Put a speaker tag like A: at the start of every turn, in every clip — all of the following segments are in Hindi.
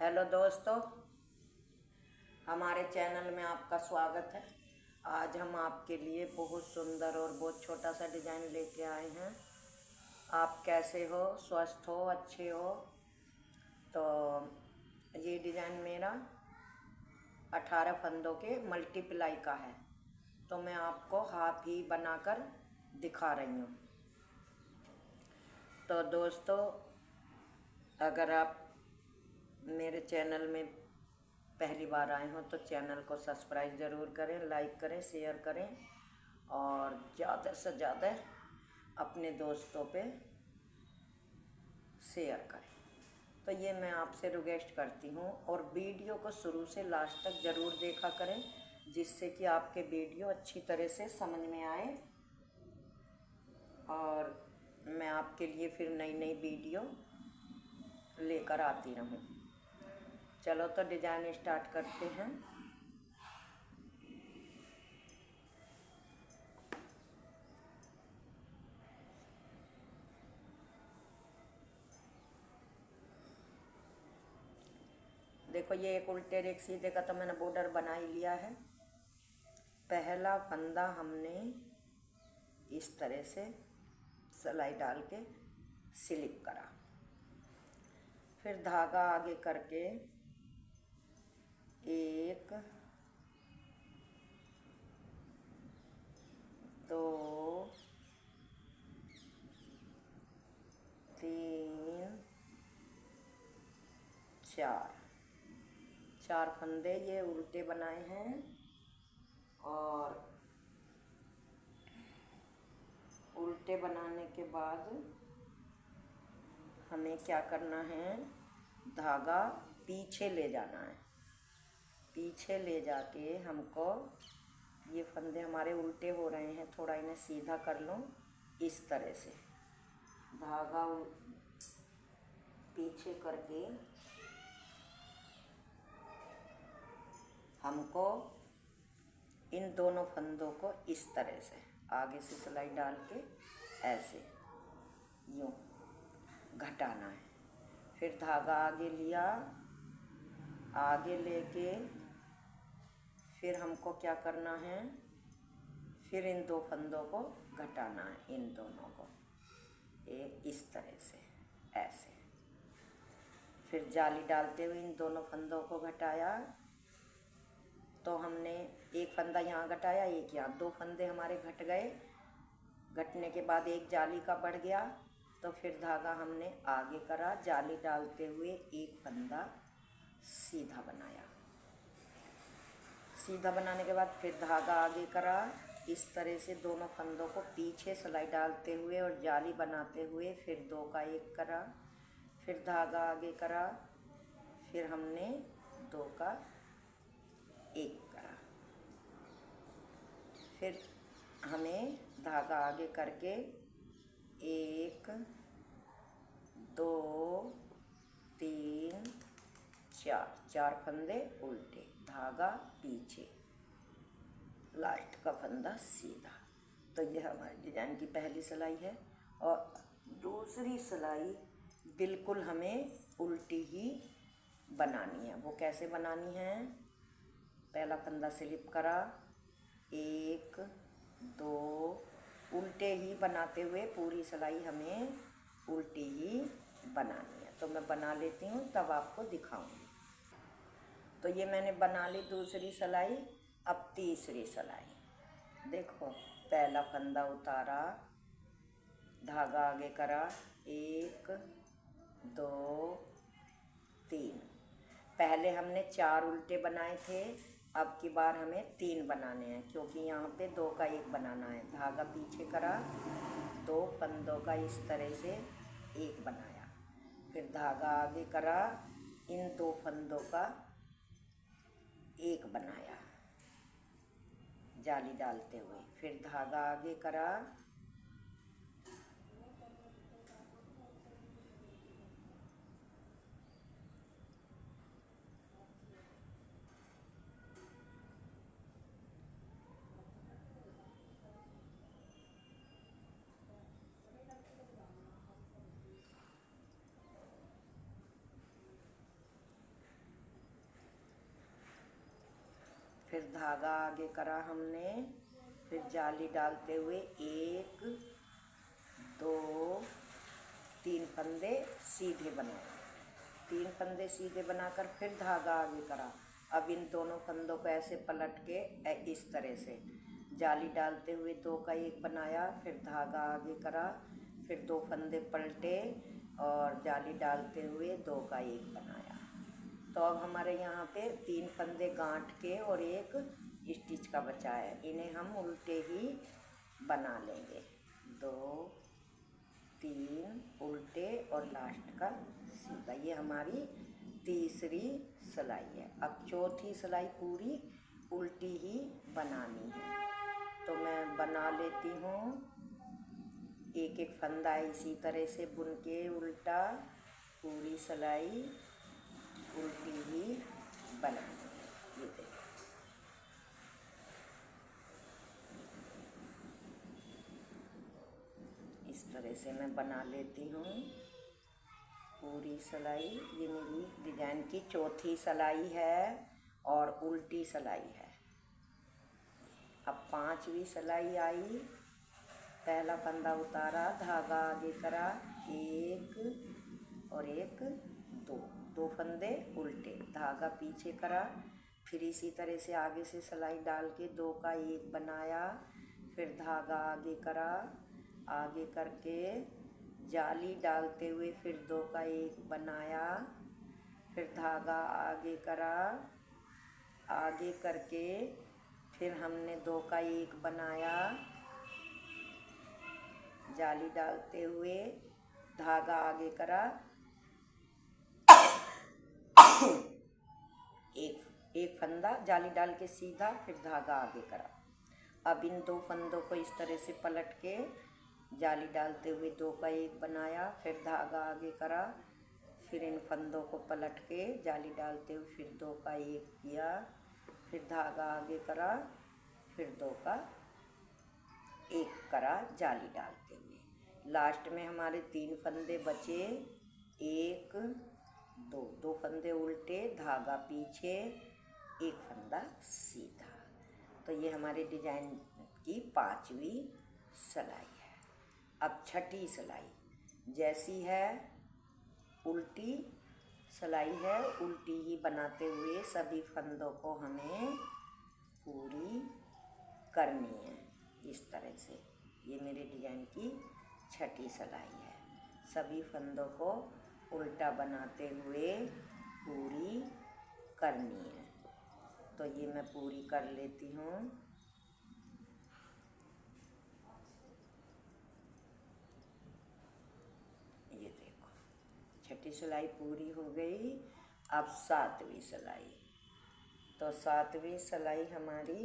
A: हेलो दोस्तों, हमारे चैनल में आपका स्वागत है। आज हम आपके लिए बहुत सुंदर और बहुत छोटा सा डिज़ाइन लेके आए हैं। आप कैसे हो, स्वस्थ हो, अच्छे हो? तो ये डिज़ाइन मेरा 18 फंदों के मल्टीप्लाई का है, तो मैं आपको हाफ ही बनाकर दिखा रही हूँ। तो दोस्तों, अगर आप मेरे चैनल में पहली बार आए हो तो चैनल को सब्सक्राइब ज़रूर करें, लाइक करें, शेयर करें और ज़्यादा से ज़्यादा अपने दोस्तों पे शेयर करें। तो ये मैं आपसे रिक्वेस्ट करती हूँ, और वीडियो को शुरू से लास्ट तक ज़रूर देखा करें, जिससे कि आपके वीडियो अच्छी तरह से समझ में आए और मैं आपके लिए फिर नई नई वीडियो लेकर आती रहूँ। चलो तो डिज़ाइन स्टार्ट करते हैं। देखो, ये एक उल्टे एक सीधे का तो मैंने बॉर्डर बना ही लिया है। पहला फंदा हमने इस तरह से सिलाई डाल के स्लिप करा, फिर धागा आगे करके 1 2 3 4 फंदे ये उल्टे बनाए हैं। और उल्टे बनाने के बाद हमें क्या करना है, धागा पीछे ले जाना है। पीछे ले जाके हमको, ये फंदे हमारे उल्टे हो रहे हैं, थोड़ा इन्हें सीधा कर लो। इस तरह से धागा पीछे करके हमको इन दोनों फंदों को इस तरह से आगे से सिलाई डाल के ऐसे यूँ घटाना है। फिर धागा आगे लिया, आगे लेके फिर हमको क्या करना है, फिर इन 2 फंदों को घटाना है, इन दोनों को एक इस तरह से ऐसे। फिर जाली डालते हुए इन दोनों फंदों को घटाया, तो हमने एक फंदा यहाँ घटाया, एक यहाँ, 2 फंदे हमारे घट गए। घटने के बाद एक जाली का बढ़ गया, तो फिर धागा हमने आगे करा, जाली डालते हुए एक फंदा सीधा बनाया। सीधा बनाने के बाद फिर धागा आगे करा, इस तरह से दोनों फंदों को पीछे सिलाई डालते हुए और जाली बनाते हुए फिर 2 का 1 करा, फिर धागा आगे करा, फिर हमने 2 का 1 करा। फिर हमें धागा आगे करके 1 2 3 4 फंदे उल्टे, धागा पीछे, लास्ट का फंदा सीधा। तो यह हमारे डिज़ाइन की पहली सिलाई है। और दूसरी सिलाई बिल्कुल हमें उल्टी ही बनानी है। वो कैसे बनानी है, पहला फंदा स्लिप करा, 1 2 उल्टे ही बनाते हुए पूरी सिलाई हमें उल्टी ही बनानी है। तो मैं बना लेती हूँ, तब आपको दिखाऊंगी। तो ये मैंने बना ली दूसरी सिलाई। अब तीसरी सिलाई देखो, पहला फंदा उतारा, धागा आगे करा, 1 2 3। पहले हमने 4 उल्टे बनाए थे, अब की बार हमें 3 बनाने हैं, क्योंकि यहाँ पे 2 का 1 बनाना है। धागा पीछे करा, 2 फंदों का इस तरह से 1 बनाया, फिर धागा आगे करा, इन 2 फंदों का 1 बनाया जाली डालते हुए, फिर धागा आगे करा, धागा आगे करा हमने, फिर जाली डालते हुए 1 2 3 फंदे सीधे बनाए, 3 फंदे सीधे बनाकर फिर धागा आगे करा। अब इन दोनों फंदों को ऐसे पलट के इस तरह से जाली डालते हुए 2 का 1 बनाया, फिर धागा आगे करा, फिर 2 फंदे पलटे और जाली डालते हुए 2 का 1 बनाया। तो अब हमारे यहाँ पे 3 फंदे गांठ के और 1 स्टिच का बचा है, इन्हें हम उल्टे ही बना लेंगे। 2 3 उल्टे और लास्ट का सीधा। ये हमारी तीसरी सिलाई है। अब चौथी सिलाई पूरी उल्टी ही बनानी है, तो मैं बना लेती हूँ। एक एक फंदा इसी तरह से बुन के उल्टा पूरी सिलाई उल्टी ही बनानी है। ये देखो, इस तरह से मैं बना लेती हूँ पूरी सिलाई। ये मेरी डिजाइन की चौथी सिलाई है और उल्टी सिलाई है। अब 5वीं सिलाई आई। पहला फंदा उतारा, धागा आगे करा, 1 और 1 2 फंदे उल्टे, धागा पीछे करा, फिर इसी तरह से आगे से सिलाई डाल के 2 का 1 बनाया, फिर धागा आगे करा, आगे करके जाली डालते हुए फिर 2 का 1 बनाया, फिर धागा आगे करा, आगे करके फिर हमने 2 का 1 बनाया, जाली डालते हुए धागा आगे करा, एक फंदा जाली डाल के सीधा, फिर धागा आगे करा। अब इन 2 फंदों को इस तरह से पलट के जाली डालते हुए 2 का 1 बनाया, फिर धागा आगे करा, फिर इन फंदों को पलट के जाली डालते हुए फिर 2 का 1 किया, फिर धागा आगे करा, फिर 2 का 1 करा जाली डालते हुए। लास्ट में हमारे 3 फंदे बचे, 1 2 फंदे उल्टे, धागा पीछे, 1 फंदा सीधा। तो ये हमारे डिजाइन की 5वीं सिलाई है। अब छठी सिलाई जैसी है उल्टी सिलाई है, उल्टी ही बनाते हुए सभी फंदों को हमें पूरी करनी है इस तरह से। ये मेरे डिजाइन की छठी सिलाई है। सभी फंदों को उल्टा बनाते हुए पूरी करनी है। तो ये मैं पूरी कर लेती हूँ। ये देखो, छठी सिलाई पूरी हो गई। अब 7वीं सिलाई। तो 7वीं सिलाई हमारी,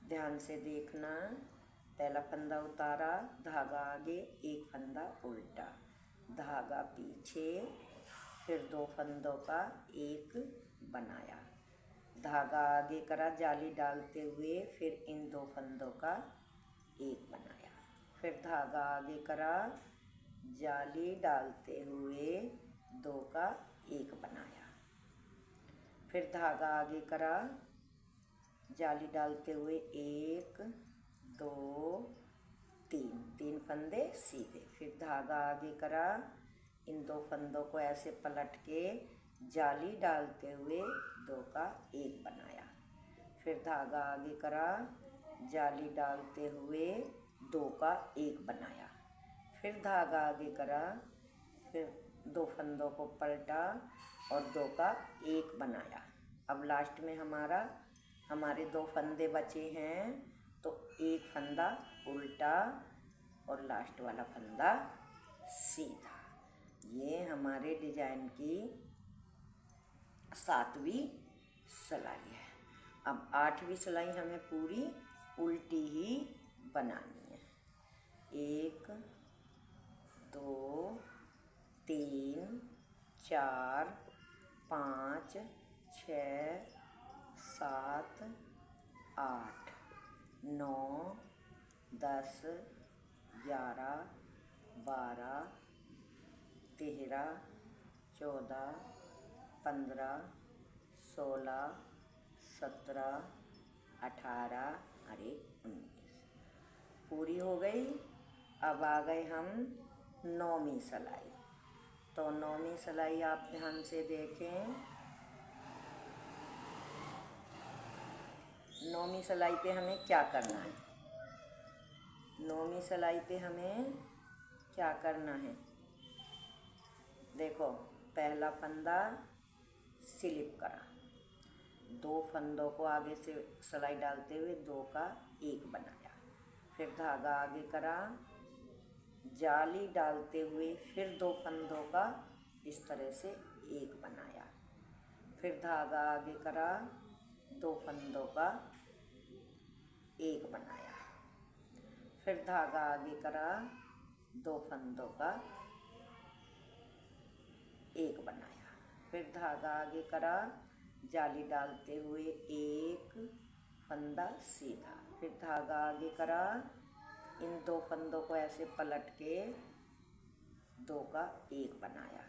A: ध्यान से देखना, पहला फंदा उतारा, धागा आगे, 1 फंदा उल्टा, धागा पीछे, फिर 2 फंदों का 1 बनाया, धागा आगे करा जाली डालते हुए, फिर इन 2 फंदों का 1 बनाया, फिर धागा आगे करा जाली डालते हुए 2 का 1 बनाया, फिर धागा आगे करा जाली डालते हुए 1 2 3 फंदे सीधे, फिर धागा आगे करा, इन 2 फंदों को ऐसे पलट के जाली डालते हुए 2 का 1 बनाया, फिर धागा आगे करा जाली डालते हुए 2 का 1 बनाया, फिर धागा आगे करा, फिर 2 फंदों को पलटा और 2 का 1 बनाया। अब लास्ट में हमारे 2 फंदे बचे हैं, तो 1 फंदा उल्टा और लास्ट वाला फंदा सीधा। ये हमारे डिजाइन की 7वीं सिलाई है। अब 8वीं सिलाई हमें पूरी उल्टी ही बनानी है। 1 2 3 4 5 6 7 8 9 10 11 12 13 14 15 16 17, 18 और 19 पूरी हो गई। अब आ गए हम 9वीं सिलाई। तो 9वीं सिलाई आप ध्यान से देखें। 9वीं सिलाई पे हमें क्या करना है? 9वीं सिलाई पे हमें क्या करना है? देखो, पहला फंदा स्लिप करा, 2 फंदों को आगे से सिलाई डालते हुए 2 का 1 बनाया, फिर धागा आगे करा, जाली डालते हुए फिर 2 फंदों का इस तरह से 1 बनाया, फिर धागा आगे करा, 2 फंदों का 1 बनाया, फिर धागा आगे करा, 2 फंदों का 1 बनाया, फिर धागा आगे करा, जाली डालते हुए 1 फंदा सीधा, फिर धागा आगे करा, इन 2 फंदों को ऐसे पलट के 2 का 1 बनाया,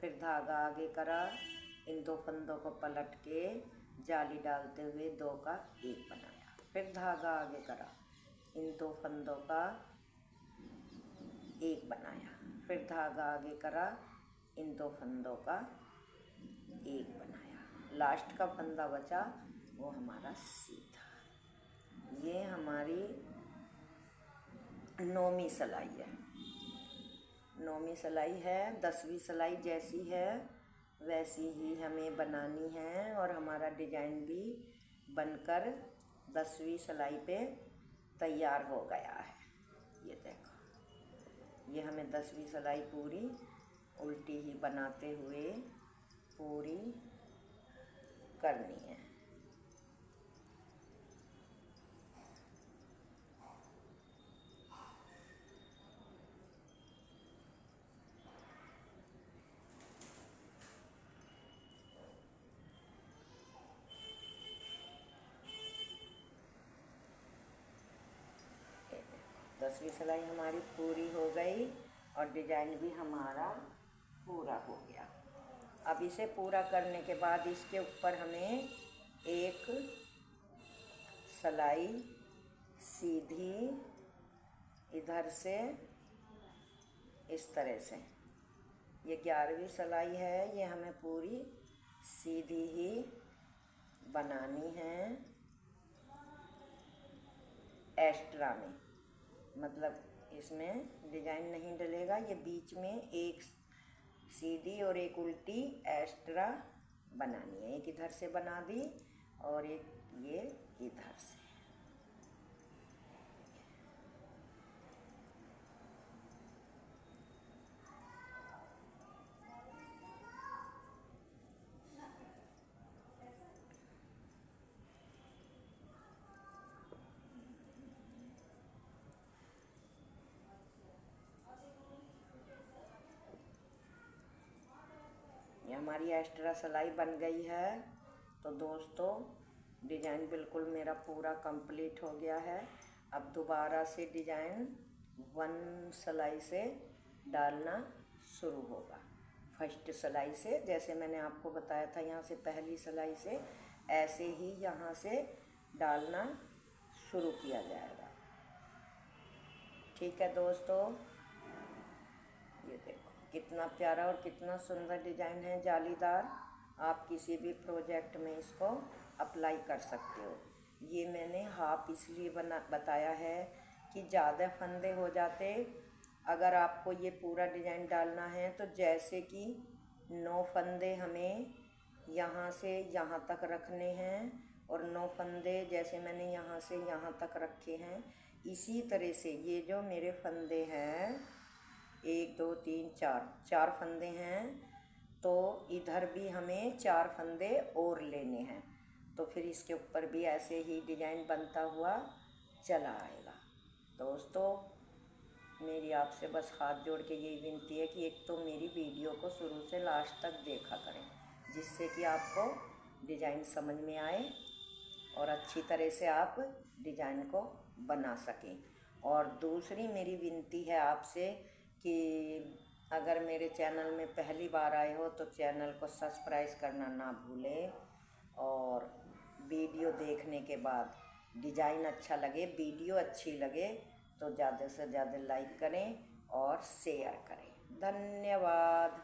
A: फिर धागा आगे करा, इन 2 फंदों को पलट के जाली डालते हुए 2 का 1 बनाया, फिर धागा आगे करा, इन 2 फंदों का 1 बनाया, फिर धागा आगे करा, इन 2 फंदों का 1 बनाया, लास्ट का फंदा बचा वो हमारा सीधा। ये हमारी 9वीं सिलाई है। 9वीं सिलाई है। 10वीं सिलाई जैसी है वैसी ही हमें बनानी है और हमारा डिजाइन भी बनकर 10वीं सिलाई पे तैयार हो गया है। ये देखो, ये हमें 10वीं सिलाई पूरी उल्टी ही बनाते हुए पूरी करनी है। दसवीं सिलाई हमारी पूरी हो गई और डिजाइन भी हमारा पूरा हो गया। अब इसे पूरा करने के बाद इसके ऊपर हमें एक सिलाई सीधी इधर से इस तरह से, ये 11वीं सिलाई है, ये हमें पूरी सीधी ही बनानी है एक्स्ट्रा में, मतलब इसमें डिजाइन नहीं डलेगा। ये बीच में एक सीधी और एक उल्टी एक्स्ट्रा बनानी है। एक इधर से बना दी और एक ये इधर से। ये हमारी एक्स्ट्रा सिलाई बन गई है। तो दोस्तों, डिजाइन बिल्कुल मेरा पूरा कंप्लीट हो गया है। अब दोबारा से डिजाइन 1 सिलाई से डालना शुरू होगा। फर्स्ट सिलाई से, जैसे मैंने आपको बताया था यहाँ से पहली सिलाई से, ऐसे ही यहाँ से डालना शुरू किया जाएगा। ठीक है दोस्तों, ये देखो कितना प्यारा और कितना सुंदर डिजाइन है, जालीदार। आप किसी भी प्रोजेक्ट में इसको अप्लाई कर सकते हो। ये मैंने हाफ इसलिए बताया है कि ज़्यादा फंदे हो जाते। अगर आपको ये पूरा डिजाइन डालना है तो जैसे कि 9 फंदे हमें यहाँ से यहाँ तक रखने हैं और 9 फंदे जैसे मैंने यहाँ से यहाँ तक रखे हैं, इसी तरह से ये जो मेरे फंदे हैं 1 2 3 4 फंदे हैं, तो इधर भी हमें 4 फंदे और लेने हैं। तो फिर इसके ऊपर भी ऐसे ही डिजाइन बनता हुआ चला आएगा। दोस्तों, मेरी आपसे बस हाथ जोड़ के यही विनती है कि एक तो मेरी वीडियो को शुरू से लास्ट तक देखा करें, जिससे कि आपको डिजाइन समझ में आए और अच्छी तरह से आप डिजाइन को बना सकें। और दूसरी मेरी विनती है आपसे कि अगर मेरे चैनल में पहली बार आए हो तो चैनल को सब्सक्राइब करना ना भूलें और वीडियो देखने के बाद डिज़ाइन अच्छा लगे, वीडियो अच्छी लगे तो ज़्यादा से ज़्यादा लाइक करें और शेयर करें। धन्यवाद।